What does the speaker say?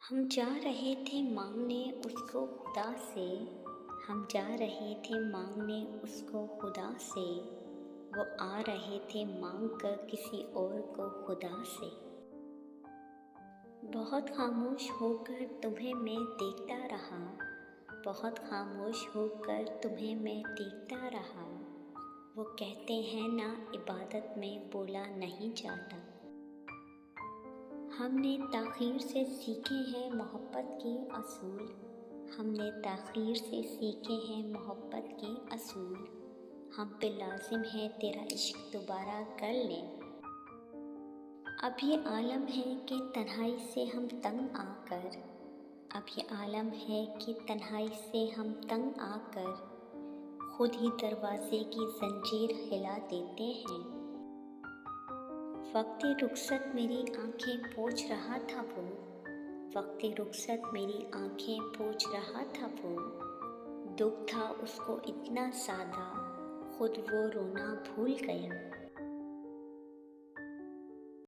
हम जा रहे थे मांगने उसको खुदा से। हम जा रहे थे मांगने उसको खुदा से। वो आ रहे थे मांग कर किसी और को खुदा से। बहुत खामोश होकर तुम्हें मैं देखता रहा। बहुत खामोश होकर तुम्हें मैं देखता रहा। वो कहते हैं ना इबादत में बोला नहीं जाता। हमने ताख़ीर से सीखे हैं मोहब्बत के असूल। हमने ताख़ीर से सीखे हैं मोहब्बत के असूल। हम पे लाजिम है तेरा इश्क दोबारा कर लें। अब ये आलम है कि तन्हाई से हम तंग आकर। अब ये आलम है कि तन्हाई से हम तंग आकर खुद ही दरवाज़े की जंजीर हिला देते हैं। वक़्त रुख़सत मेरी आँखें पोंछ रहा था वो। वक़्त रुख़सत मेरी आँखें पोंछ रहा था वो। दुख था उसको इतना सादा खुद वो रोना भूल गया।